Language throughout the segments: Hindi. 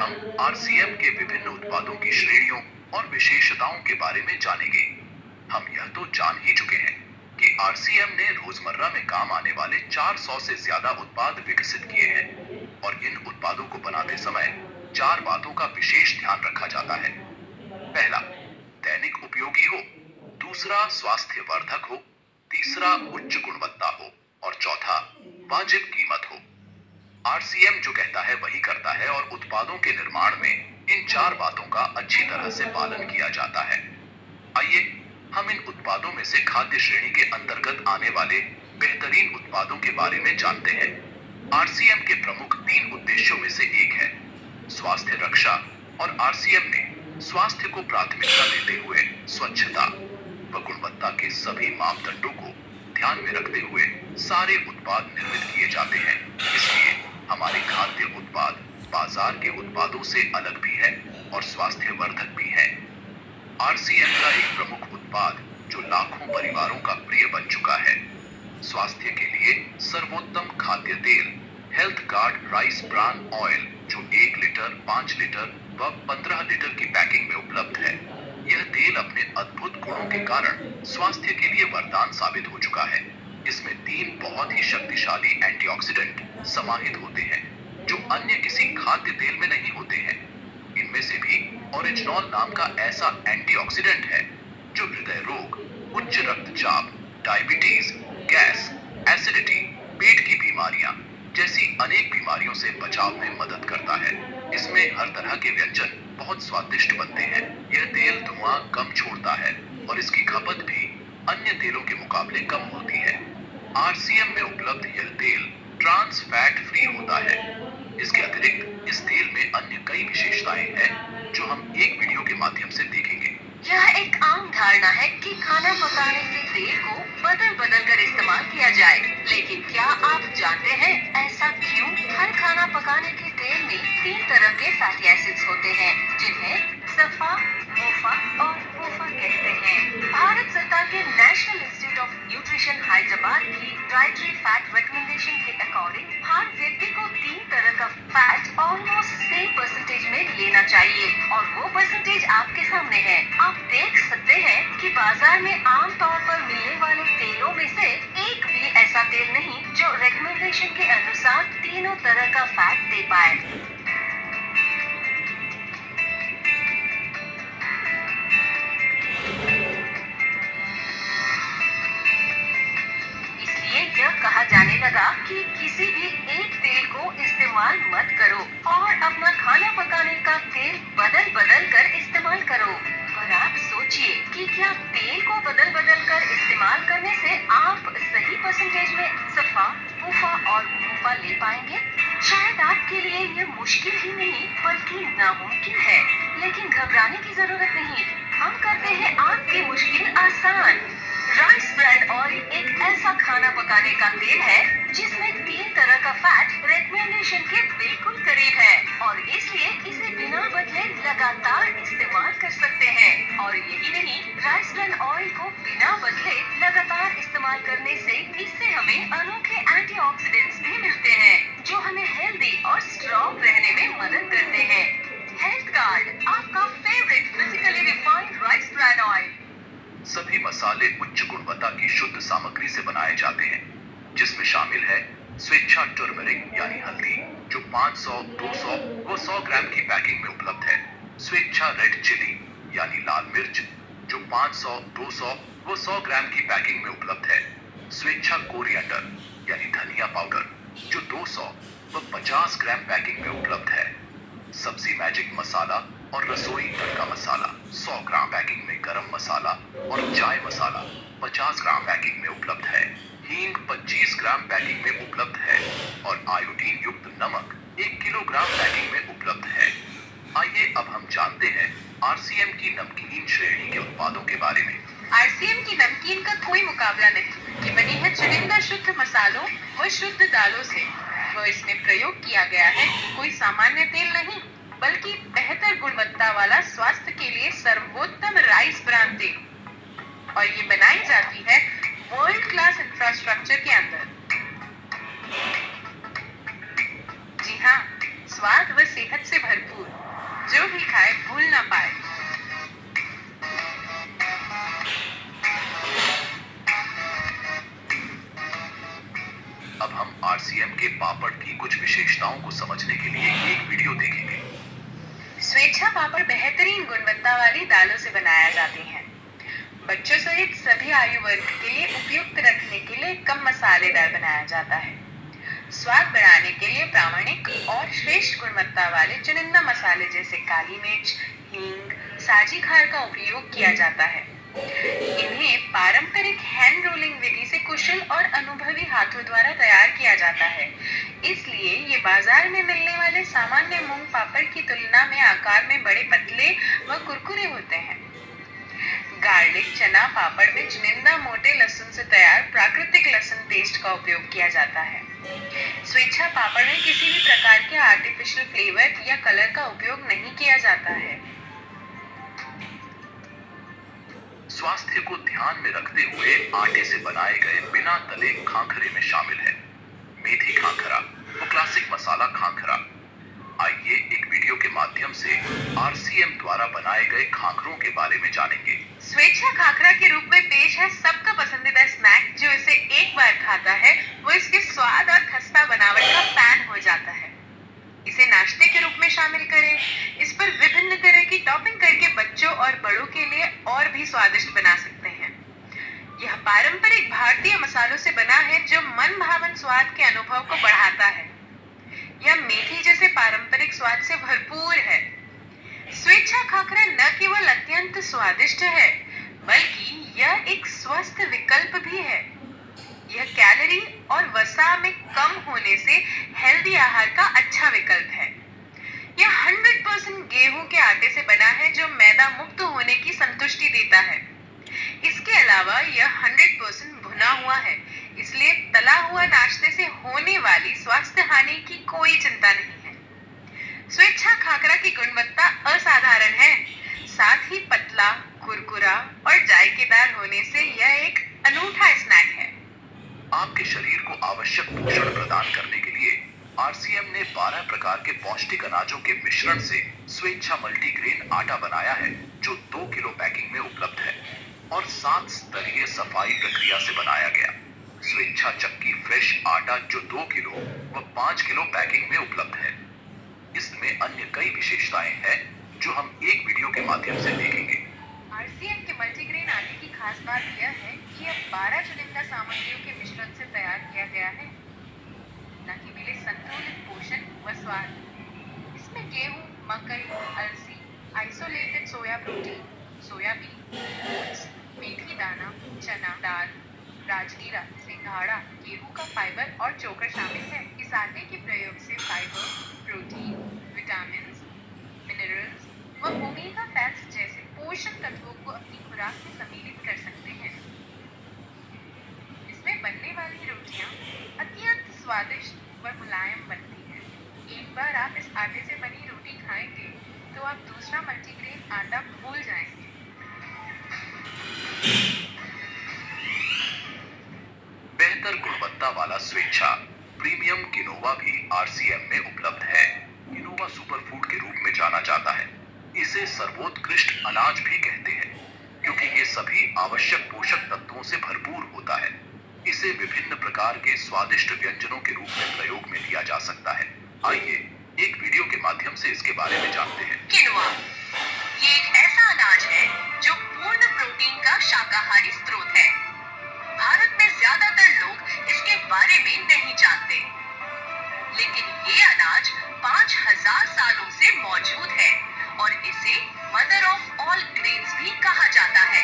हम आरसीएम के विभिन्न उत्पादों की श्रेणियों और विशेषताओं के बारे में जानेंगे। हम यह तो जान ही चुके हैं कि आरसीएम ने रोजमर्रा में काम आने वाले 400 से ज्यादा उत्पाद विकसित किए हैं और इन उत्पादों को बनाते समय 4 बातों का विशेष ध्यान रखा जाता है। पहला, दैनिक उपयोगी हो। दूसरा, स्वास्थ्यवर्धक हो। तीसरा, उच्च गुणवत्ता हो। और चौथा, वाजिब कीमत हो। आरसीएम जो कहता है वही करता है और उत्पादों के निर्माण में इन 4 बातों का अच्छी तरह से पालन किया जाता है। आइए हम इन उत्पादों में से खाद्य श्रेणी के अंतर्गत आने वाले बेहतरीन उत्पादों के बारे में जानते हैं। आरसीएम के प्रमुख 3 उद्देश्यों में से एक है स्वास्थ्य रक्षा और आरसीएम ने स्वास्थ्य को प्राथमिकता देते हुए स्वच्छता व गुणवत्ता के सभी मापदंडों को ध्यान में रखते हुए सारे उत्पाद निर्मित किए जाते हैं। इसलिए हमारे खाद्य उत्पाद बाजार के उत्पादों से अलग भी है और स्वास्थ्यवर्धक भी है। आरसीएम का एक प्रमुख उत्पाद जो लाखों परिवारों का प्रिय बन चुका है, स्वास्थ्य के लिए सर्वोत्तम खाद्य तेल health guard rice bran oil, जो 1 लीटर, 5 लीटर व 15 लीटर की पैकिंग में उपलब्ध है। यह तेल अपने अद्भुत गुणों के कारण स्वास्थ्य के लिए वरदान साबित हो चुका है। इसमें 3 बहुत ही शक्तिशाली एंटीऑक्सीडेंट समाहित होते हैं जो अन्य किसी खाद्य तेल में नहीं होते हैं। इनमें से भी ओरिजिनॉल नाम का ऐसा एंटीऑक्सीडेंट है जो हृदय रोग, उच्च रक्तचाप, डायबिटीज, गैस, एसिडिटी, पेट की बीमारियां जैसी अनेक बीमारियों से बचाव में मदद करता है। इसमें हर तरह के व्यंजन बहुत स्वादिष्ट बनते हैं। यह तेल धुआं कम छोड़ता है और इसकी खपत भी अन्य तेलों के मुकाबले कम होती है। आरसीएम में उपलब्ध यह तेल ट्रांस फैट फ्री होता है। इसके अतिरिक्त इस तेल में अन्य कई विशेषताएं हैं जो हम एक वीडियो के माध्यम से देखेंगे। यह एक आम धारणा है कि खाना पकाने के तेल को बदल बदल कर इस्तेमाल किया जाए, लेकिन क्या आप जानते हैं ऐसा क्यों? हर खाना पकाने के तेल में 3 तरह के फैटी एसिड्स होते हैं जिन्हें सफा, मोफा और वोफा कहते हैं। भारत सरकार के national institute of nutrition Hyderabad की डाइटरी फैट रिकमेंडेशन के अकॉर्डिंग हर व्यक्ति को 3 तरह का फैट ऑलमोस्ट सेम परसेंटेज में लेना चाहिए और वो परसेंटेज आपके सामने है। आप देख सकते हैं कि बाजार में आमतौर पर मिलने वाले तेलों में से एक भी ऐसा तेल नहीं जो रिकमेंडेशन के अनुसार तीनों तरह का फैट दे पाए। यह कहा जाने लगा कि किसी भी एक तेल को इस्तेमाल मत करो और अपना खाना पकाने का तेल बदल बदल कर इस्तेमाल करो। पर आप सोचिए कि क्या तेल को बदल बदल कर इस्तेमाल करने से आप सही परसेंटेज में सफा, वोफा और मोफा ले पाएंगे? शायद आपके लिए यह मुश्किल ही नहीं बल्कि नामुमकिन है, लेकिन घबराने की जरूरत नहीं। हम करते हैं आपकी मुश्किल आसान। राइस ब्रांड ऑयल एक ऐसा खाना पकाने का तेल है जिसमें 3 तरह का फैट रिकमेंडेशन के बिल्कुल करीब है और इसलिए इसे बिना बदले लगातार इस्तेमाल कर सकते हैं। और यही नहीं, राइस ब्रांड ऑयल को बिना बदले लगातार इस्तेमाल करने से इससे हमें अनोखे एंटीऑक्सीडेंट्स भी मिलते हैं जो हमें हेल्दी और स्ट्रॉन्ग रहने में मदद करते हैं। हेल्थ गार्ड, आपका favourite physically refined rice brand oil. सभी मसाले उच्च गुणवत्ता की शुद्ध सामग्री से बनाए जाते हैं जिसमें शामिल है स्वेच्छा टर्मरिक यानी हल्दी जो 500, 200 व 100 ग्राम की पैकिंग में उपलब्ध है। स्वेच्छा रेड चिली यानी लाल मिर्च जो 500, 200 व 100 ग्राम की पैकिंग में उपलब्ध है। स्वेच्छा कोरिएंडर यानी धनिया पाउडर जो 200 व 50 ग्राम पैकिंग में उपलब्ध है। सब्जी मैजिक मसाला और रसोई तड़का मसाला 100 ग्राम पैकिंग में, गरम मसाला और चाय मसाला 50 ग्राम पैकिंग में उपलब्ध है। हींग 25 ग्राम पैकिंग में उपलब्ध है और आयोडीन युक्त नमक 1 किलोग्राम पैकिंग में उपलब्ध है। आइए अब हम जानते हैं आरसीएम की नमकीन श्रेणी के उत्पादों के बारे में। आरसीएम की नमकीन का कोई मुकाबला नहीं। ये बनी है चुनिंदा शुद्ध मसालों व शुद्ध दालों से व इसमें प्रयोग किया गया है कोई सामान्य तेल नहीं बल्कि बेहतर गुणवत्ता वाला स्वास्थ्य के लिए सर्वोत्तम राइस ब्रान तेल और ये बनाई जाती है वर्ल्ड क्लास इंफ्रास्ट्रक्चर के अंदर। जी हाँ, स्वाद व सेहत से भरपूर, जो भी खाए भूल ना पाए। अब हम आरसीएम के पापड़ की कुछ विशेषताओं को समझने के लिए एक वीडियो देखेंगे। स्वेच्छा पापड़ बेहतरीन गुणवत्ता वाली दालों से बनाया जाते हैं। बच्चों सहित सभी आयु वर्ग के लिए उपयुक्त रखने के लिए कम मसालेदार बनाया जाता है। स्वाद बढ़ाने के लिए प्रामाणिक और श्रेष्ठ गुणवत्ता वाले चुनिंदा मसाले जैसे काली मिर्च, हींग, साजी खार का उपयोग किया जाता है। इन्हें पारंपरिक हैंड रोलिंग विधि से कुशल और अनुभवी हाथों द्वारा तैयार किया जाता है, इसलिए ये बाजार में मिलने वाले सामान्य मूंग पापड़ की तुलना में आकार में बड़े पतले व कुरकुरे होते हैं। गार्लिक चना पापड़ में चुनिंदा मोटे लहसुन से तैयार प्राकृतिक लहसुन पेस्ट का उपयोग किया जाता है। स्वेच्छा पापड़ में किसी भी प्रकार के आर्टिफिशियल फ्लेवर या कलर का उपयोग नहीं किया जाता है। स्वास्थ्य को ध्यान में रखते हुए आटे से बनाए गए बिना तले खांखरे में शामिल है मेथी खांखरा व क्लासिक मसाला खांखरा। आइए एक वीडियो के माध्यम से आरसीएम द्वारा बनाए गए खांखरों के बारे में जानेंगे। स्वेच्छा खाखरा के रूप में पेश है सबका पसंदीदा स्नैक, जो इसे एक बार खाता है वो इसके स्वाद और खस्ता बनावट का फैन हो जाता है। इसे नाश्ते के रूप में शामिल करें। इस पर विभिन्न तरह की टॉपिंग करके बच्चों और बड़ों के लिए और भी स्वादिष्ट बना सकते हैं। यह पारंपरिक भारतीय मसालों से बना है, जो मन भावन स्वाद के अनुभव को बढ़ाता है। यह मेथी जैसे पारंपरिक स्वाद से भरपूर है। स्वेच्छा खाखरा न केवल अत्यंत स्वादिष्ट है, बल्कि यह एक स्वस्थ विकल्प भी है। यह कैलोरी और वसा में कम होने से हेल्दी आहार का अच्छा विकल्प है। यह 100% गेहूं के आटे से बना है, जो मैदा मुक्त होने की संतुष्टि देता है। इसके अलावा यह 100% भुना हुआ है, इसलिए तला हुआ नाश्ते से होने वाली स्वास्थ्य हानि की कोई चिंता नहीं है। स्वेच्छा खाखरा की गुणवत्ता असाधारण है, साथ ही पतला, कुरकुरा और जायकेदार होने से यह एक अनूठा स्नैक है। आपके शरीर को आवश्यक पोषण प्रदान करने के लिए आरसीएम ने 12 प्रकार के पौष्टिक अनाजों के मिश्रण से स्वेच्छा मल्टीग्रेन आटा बनाया है, जो 2 किलो पैकिंग में उपलब्ध है और 7 स्तरीय सफाई प्रक्रिया से बनाया गया। स्वेच्छा चक्की फ्रेश आटा, जो 2 किलो व 5 किलो पैकिंग में उपलब्ध है। इसमें अन्य कई विशेषताएं हैं, जो हम एक वीडियो के माध्यम से देखेंगे। आरसीएम के मल्टीग्रेन आटे की खास बात यह है कि यह 12 चुनिंदा सामग्रियों के मिश्रण से तैयार किया गया है, ताकि मिले संतुलित पोषण व स्वाद। इसमें गेहूं, मकई, अलसी, isolated soya protein, soybean, oats, मेथी दाना, चना दाल, राजगीरा, सिंघाड़ा, गेहूं का फाइबर और चोकर शामिल है। इस आटे के प्रयोग से फाइबर, प्रोटीन, विटामिन, मिनरल्स व ओमेगा फैट्स जैसे पोषक तत्वों को अपनी खुराक में सम्मिलित कर सकते हैं। इसमें बनने वाली रोटियां अत्यंत स्वादिष्ट व मुलायम बनती हैं। एक बार आप इस आटे से बनी रोटी खाएंगे तो आप दूसरा मल्टीग्रेन आटा भूल जाएंगे। बेहतर गुणवत्ता वाला स्वेच्छा प्रीमियम किनोवा भी आरसीएम में उपलब्ध है। किनोवा सुपरफूड के रूप में जाना जाता है। इसे सर्वोत्कृष्ट अनाज भी कहते हैं, क्योंकि ये सभी आवश्यक पोषक तत्वों से भरपूर होता है। इसे विभिन्न प्रकार के स्वादिष्ट व्यंजनों के रूप में प्रयोग में लिया जा सकता है। आइए एक वीडियो के माध्यम से इसके बारे में जानते हैं। किनोवा ये एक ऐसा अनाज है जो पूर्ण प्रोटीन का शाकाहारी स्रोत है। भारत में ज्यादातर लोग इसके बारे में नहीं जानते, लेकिन ये अनाज 5000 सालों से मौजूद है और इसे मदर ऑफ ऑल ग्रेन्स भी कहा जाता है।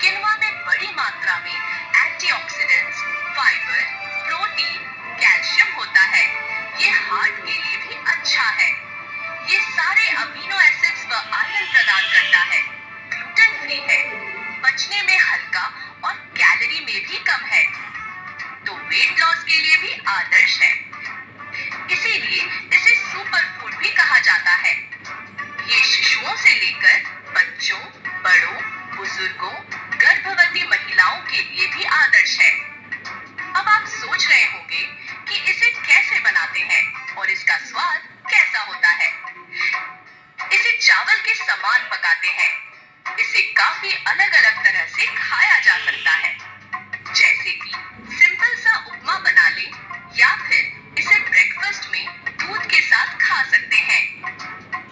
किनोवा में बड़ी मात्रा में एंटीऑक्सीडेंट्स, फाइबर, प्रोटीन, कैल्शियम होता है। ये हार्ट के लिए भी अच्छा है। ये सारे अमीनो एसिड्स व आयरन प्रदान करता है। ग्लूटेन फ्री है, पचने में हल्का और कैलोरी में भी कम है, तो वेट लॉस के लिए भी आदर्श है। इसीलिए इसे सुपर फूड भी कहा जाता है। ये शिशुओं से लेकर बच्चों, बड़ों, बुजुर्गों, गर्भवती महिलाओं के लिए भी आदर्श है। अब आप सोच रहे होंगे कि इसे कैसे बनाते हैं और इसका स्वाद अलग अलग तरह से खाया जा सकता है, जैसे कि सिंपल सा उपमा बना ले या फिर इसे ब्रेकफास्ट में दूध के साथ खा सकते हैं।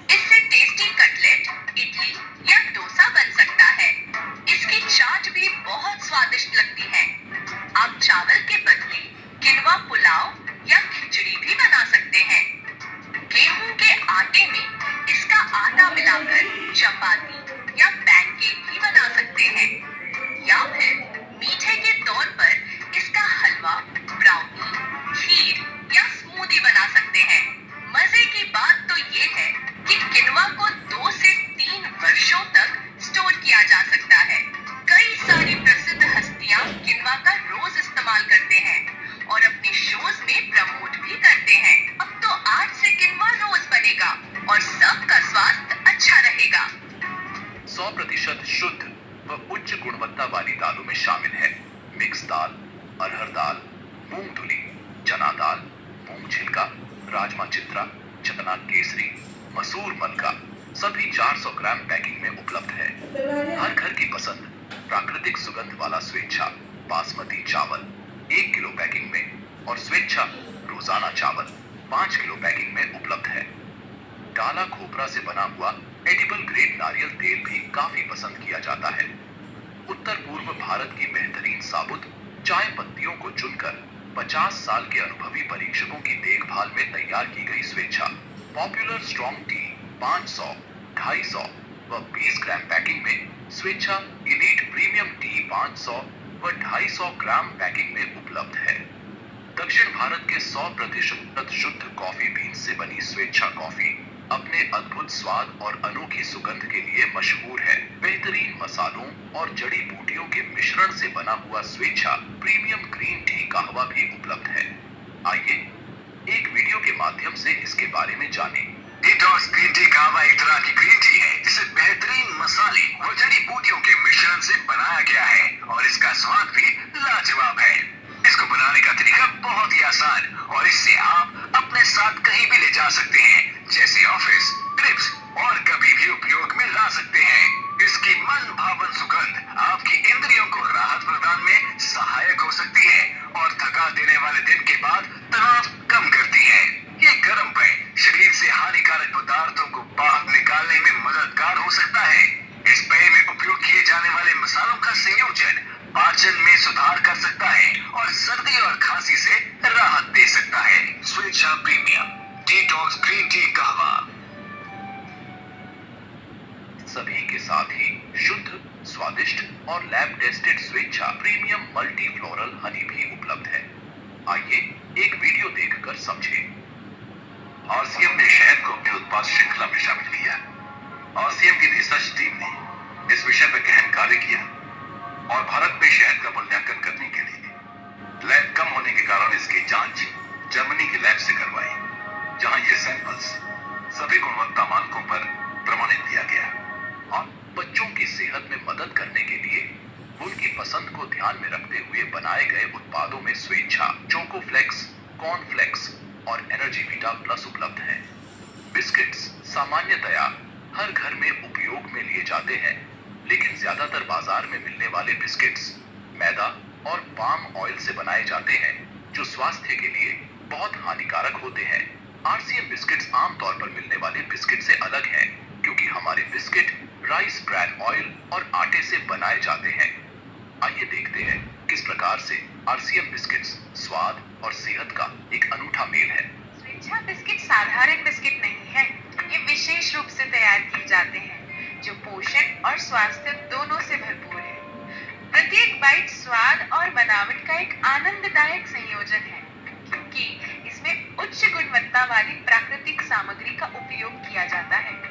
इससे टेस्टी कटलेट, इडली या डोसा बन सकता है। इसकी चाट भी बहुत स्वादिष्ट लगती है। आप चावल के बदले किनवा पुलाव या खिचड़ी भी बना सकते हैं। गेहूं के आटे में इसका आटा मिलाकर चपाती या पैनकेक भी बना सकते हैं, या फिर मीठे के तौर पर इसका हलवा, ब्राउनी, खीर या स्मूदी बना सकते हैं। मजे की बात तो ये है कि किनवा को 2 से 3 वर्षों तक स्टोर किया जा सकता है। कई सारी प्रसिद्ध हस्तियां किनवा का रोज इस्तेमाल करते हैं और अपने शोज में प्रमोट भी करते हैं। अब तो आज से किनवा रोज बनेगा और सबका स्वास्थ्य अच्छा रहेगा। 100% शुद्ध व उच्च गुणवत्ता वाली दालों में शामिल है मिक्स दाल, अरहर दाल, मूंग धुली, चना दाल, मूंग छिलका, राजमा चित्रा, चना केसरी, मसूर मलका, सभी 400 ग्राम पैकिंग में उपलब्ध है। हर घर की पसंद प्राकृतिक सुगंध वाला स्वेच्छा बासमती चावल 1 किलो पैकिंग में और स्वेच्छा रोजाना चावल 5 किलो पैकिंग में उपलब्ध है। डाला खोपरा से बना हुआ एडिबल ग्रेड नारियल तेल भी काफी पसंद किया जाता है। उत्तर पूर्व भारत की बेहतरीन साबुत चाय पत्तियों को चुनकर 50 साल के अनुभवी परीक्षकों की देखभाल में तैयार की गई स्वेच्छा पॉपुलर स्ट्रॉन्ग टी 500, 250 व 20 ग्राम पैकिंग में, स्वेच्छा इलीट प्रीमियम टी 500 व 250 ग्राम पैकिंग में उपलब्ध है। दक्षिण भारत के 100% शुद्ध कॉफी बीन से बनी स्वेच्छा कॉफी अपने अद्भुत स्वाद और अनोखी सुगंध के लिए मशहूर है। बेहतरीन मसालों और जड़ी बूटियों के मिश्रण से बना हुआ स्वेच्छा प्रीमियम ग्रीन टी कहवा भी उपलब्ध है। आइए एक वीडियो के माध्यम से इसके बारे में जानें। डिटॉक्स ग्रीन टी कहवा एक तरह की ग्रीन टी है जिसे बेहतरीन मसाले व जड़ी बूटियों के मिश्रण से बनाया गया है और इसका स्वाद भी लाजवाब है। इसको बनाने का तरीका बहुत ही आसान और इससे आप अपने साथ कहीं भी ले जा सकते हैं, जैसे ऑफिस, ट्रिप्स और कभी भी उपयोग में ला सकते हैं। इसकी मन भावन सुगंध आपकी इंद्रियों को राहत प्रदान में सहायक हो सकती है और थका देने वाले दिन के बाद तनाव कम करती है। ये गर्म पेय शरीर से हानिकारक पदार्थों को बाहर निकालने में मददगार हो सकता है। इस पेय में उपयोग किए जाने वाले मसालों का संयोजन पाचन में सुधार कर सकता है और सर्दी और खांसी से राहत दे सकता है। स्वेच्छा प्रीमियम डिटॉक्स ग्रीन टी कहवा। सभी के साथ ही शुद्ध, स्वादिष्ट और लैब टेस्टेड स्वेच्छा प्रीमियम मल्टी फ्लोरल हनी भी उपलब्ध है। आइए एक वीडियो देखकर समझें। आरसीएम ने शहद को अपने उत्पाद श्रृंखला में शामिल किया। आरसीएम की रिसर्च टीम ने इस विषय पर गहन कार्य किया और भारत में शहद का मूल्यांकन करने के लिए लैब कम होने के कारण इसकी जांच जर्मनी की लैब से करवाई, जहां ये सैंपल्स सभी गुणवत्ता मानकों पर प्रमाणित किया गया। और बच्चों की सेहत में मदद करने के लिए उनकी पसंद को ध्यान में रखते हुए बनाए गए उत्पादों में स्वेच्छा, चोको फ्लेक्स, कॉर्न फ्लेक्स और एनर्जी वीटा प्लस उपलब्ध है। बिस्किट्स सामान्यतया हर घर में उपयोग में लिए जाते हैं, लेकिन ज्यादातर बाजार में मिलने वाले बिस्किट्स मैदा और पाम ऑयल से बनाए जाते हैं, जो स्वास्थ्य के लिए बहुत हानिकारक होते हैं। आरसीएम बिस्किट्स आमतौर पर मिलने वाले बिस्किट से अलग हैं, क्योंकि हमारे बिस्किट राइस ब्रैन ऑयल और आटे से बनाए जाते हैं। आइए देखते हैं किस प्रकार से आरसीएम बिस्किट्स स्वाद और सेहत का एक अनूठा मेल है। स्वेच्छा बिस्किट साधारण बिस्किट नहीं है, ये विशेष रूप से तैयार किए जाते हैं जो पोषण और स्वास्थ्य दोनों से भरपूर है। प्रत्येक बाइट स्वाद और बनावट का एक आनंददायक संयोजन है, क्योंकि इसमें उच्च गुणवत्ता वाली प्राकृतिक सामग्री का उपयोग किया जाता है।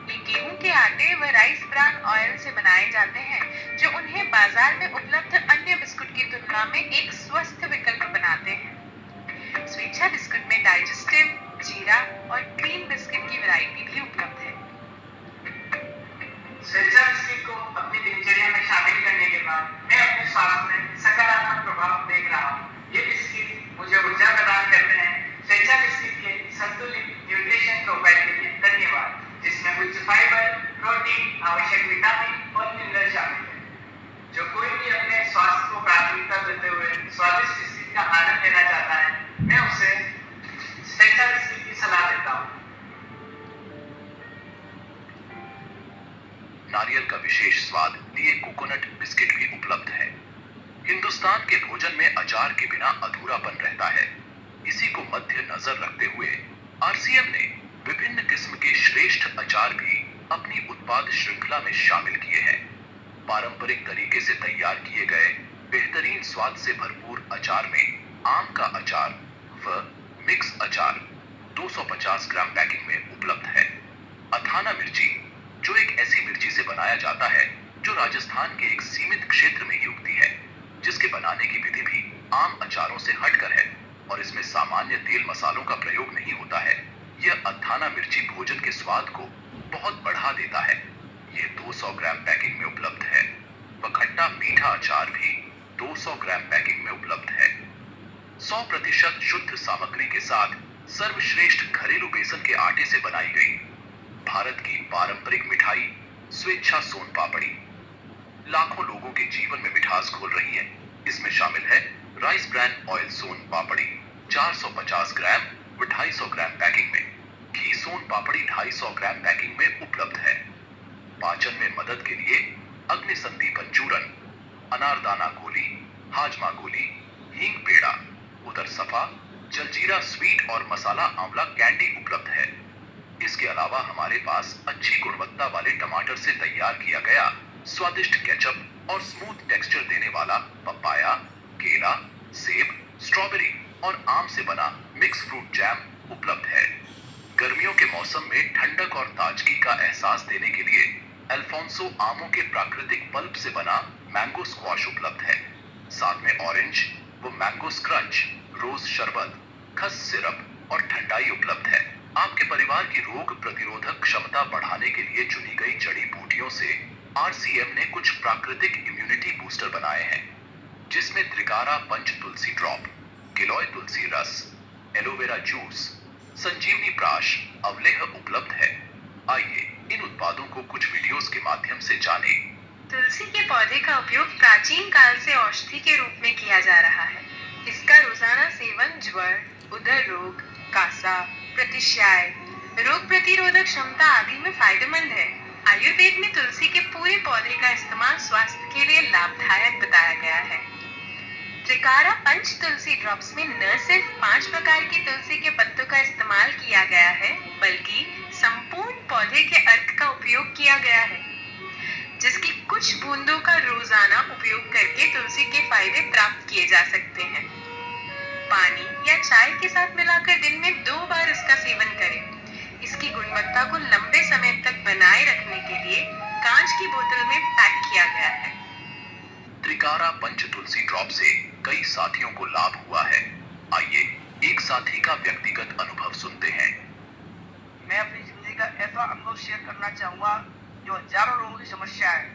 ये गेहूं के आटे व राइस ब्रान ऑयल से बनाए जाते हैं, जो उन्हें बाजार में उपलब्ध अन्य बिस्कुट की तुलना में एक स्वस्थ विकल्प बनाते हैं। स्वेच्छा बिस्कुट में डाइजेस्टिव, जीरा और क्रीम बिस्किट की वैरायटी भी उपलब्ध है। स्वेच्छा बिस्किट को अपनी दिनचर्या में शामिल करने के बाद मैं अपने स्वास्थ्य में सकारात्मक प्रभाव देख रहा हूँ। ये बिस्किट मुझे ऊर्जा प्रदान करते हैं। स्वेच्छा बिस्किट के संतुलित न्यूट्रिशन प्रोफाइल के लिए धन्यवाद, जिसमें उच्च फाइबर, प्रोटीन, आवश्यक विटामिन और मिनरल शामिल नारियल का विशेष स्वाद लिए कोकोनट बिस्किट भी उपलब्ध है। हिंदुस्तान के भोजन में अचार के बिना अधूरापन रहता है। इसी को मध्य नजर रखते हुए आरसीएम ने विभिन्न किस्म के श्रेष्ठ अचार भी अपनी उत्पाद श्रृंखला में शामिल किए हैं। पारंपरिक तरीके से तैयार किए गए बेहतरीन स्वाद से भरपूर अचार में आम का अचार व मिक्स अचार 250 ग्राम पैकिंग में उपलब्ध है। अथाना मिर्ची, जो एक ऐसी मिर्ची से बनाया जाता है जो राजस्थान के एक सीमित क्षेत्र में ही उगती है, जिसके बनाने की विधि भी आम अचारों से हटकर है और इसमें सामान्य तेल मसालों का प्रयोग नहीं होता है। यह अथाना मिर्ची भोजन के स्वाद को बहुत बढ़ा देता है। यह 200 ग्राम पैकिंग में उपलब्ध है व खट्टा मीठा अचार भी 200 ग्राम पैकिंग में उपलब्ध है। 100% शुद्ध सामग्री के साथ सर्वश्रेष्ठ घरेलू बेसन के आटे से बनाई गई भारत की पारंपरिक मिठाई स्वेच्छा सोन पापड़ी लाखों लोगों के जीवन में मिठास घोल रही है। इसमें शामिल है राइस ब्रांड ऑयल सोन पापड़ी 450 ग्राम व 250 ग्राम पैकिंग में। घी सोन पापड़ी 250 ग्राम पैकिंग में उपलब्ध है। पाचन में मदद के लिए अग्नि संदीपन चूरन, अनारदाना गोली, हाजमा गोली, हींग पेड़ा, उदर सफा, जलजीरा स्वीट और मसाला आंवला कैंडी उपलब्ध है। इसके अलावा हमारे पास अच्छी गुणवत्ता वाले टमाटर से तैयार किया गया स्वादिष्ट केचप और स्मूथ टेक्सचर देने वाला पपाया, केला, सेब, स्ट्रॉबेरी और आम से बना मिक्स फ्रूट जैम उपलब्ध है। गर्मियों के मौसम में ठंडक और ताजगी का एहसास देने के लिए अल्फोंसो आमों के प्राकृतिक पल्प से बना मैंगो स्क्वाश उपलब्ध है। साथ में ऑरेंज व मैंगो स्क्रंच, रोज शरबत, खस सिरप और ठंडाई उपलब्ध है। आपके परिवार की रोग प्रतिरोधक क्षमता बढ़ाने के लिए चुनी गई जड़ी बूटियों से आरसीएम ने कुछ प्राकृतिक इम्यूनिटी बूस्टर बनाए हैं, जिसमें त्रिकारा पंच तुलसी ड्रॉप, गिलोय तुलसी रस, एलोवेरा जूस, संजीवनी प्राश, अवलेह उपलब्ध है। आइए इन उत्पादों को कुछ वीडियोस के माध्यम से जानें। तुलसी के पौधे का उपयोग प्राचीन काल से औषधि के रूप में किया जा रहा है। इसका रोजाना सेवन ज्वर, उदर रोग, कासा, प्रतिश्याय, रोग प्रतिरोधक क्षमता आदि में फायदेमंद है। आयुर्वेद में तुलसी के पूरे पौधे का इस्तेमाल स्वास्थ्य के लिए लाभदायक बताया गया है। त्रिकारा पंच तुलसी ड्रॉप्स में न सिर्फ 5 प्रकार की तुलसी के पत्तों का इस्तेमाल किया गया है, बल्कि संपूर्ण पौधे के अर्क का उपयोग किया गया है, जिसकी कुछ बूंदों का रोजाना उपयोग करके तुलसी के फायदे प्राप्त किए जा सकते हैं। पानी या चाय के साथ मिलाकर दिन में 2 बार इसका सेवन करें। इसकी गुणवत्ता को लंबे समय तक बनाए रखने के लिए कांच की बोतल में पैक किया गया है। त्रिकारा पंच तुलसी ड्रॉप से कई साथियों को लाभ हुआ है। आइए एक साथी का व्यक्तिगत अनुभव सुनते हैं। मैं अपनी जिंदगी का ऐसा अनुभव शेयर करना चाहूँगा जो हजारों लोगों की समस्या है,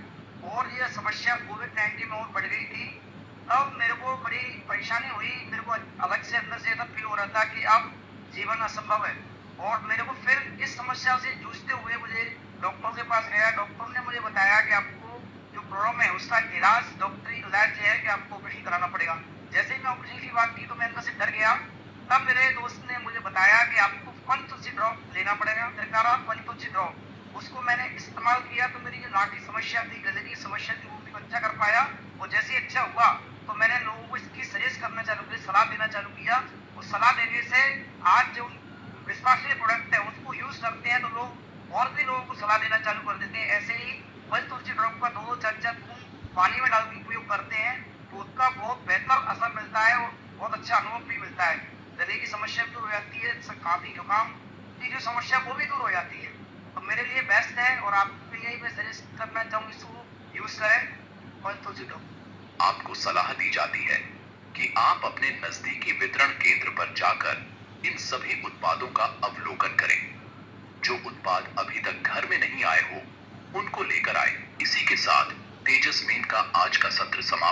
और यह समस्या कोविड-19 में और बढ़ गई थी। अब मेरे को बड़ी परेशानी हुई। मेरे को अलग से अंदर से ऐसा फील हो रहा था कि अब जीवन असंभव है, और मेरे को फिर इस समस्या से जूझते हुए मुझे डॉक्टर के पास गया। डॉक्टर ने मुझे बताया कि आपको जो प्रॉब्लम है उसका इलाज, डॉक्टरी इलाज है कि आपको ऑपरेशन कराना पड़ेगा। जैसे ही मैं ऑपरेशन की बात की तो मैं अंदर से डर गया। तब मेरे दोस्त ने मुझे बताया कि आपको पंच तुलसी ड्रॉप लेना पड़ेगा, त्रिकारा पंच तुलसी ड्रॉप। उसको मैंने इस्तेमाल किया तो मेरी जो नाक की समस्या थी, गले की समस्या थी, वो भी अच्छा कर पाया। और जैसे ही अच्छा हुआ तो मैंने लोगों को इसकी सजेस्ट करना चालू किया, सलाह देना चालू किया। और सलाह देने से आज जो विश्वसनीय प्रोडक्ट है उसको यूज करते हैं तो लोग और भी लोगों को सलाह देना चालू कर देते हैं। ऐसे ही पंच तुलसी ड्रॉप का 2 चमचा बूंद पानी में डाल के उपयोग करते हैं तो उसका बहुत बेहतर असर मिलता है और बहुत अच्छा अनुभव भी मिलता है। गले की समस्या भी दूर हो जाती है, खांसी जुकाम की जो समस्या वो भी दूर हो जाती है। तो मेरे लिए बेस्ट है और आपके लिए मैं सजेस्ट करना चाहूँगी इसको यूज करें पंच तुलसी ड्रॉप। आपको सलाह दी जाती है कि आप अपने नजदीकी वितरण केंद्र पर जाकर इन सभी उत्पादों का अवलोकन करें। जो उत्पाद अभी तक घर में नहीं आए हो उनको लेकर आए। इसी के साथ तेजस मेन का आज का सत्र समाप्त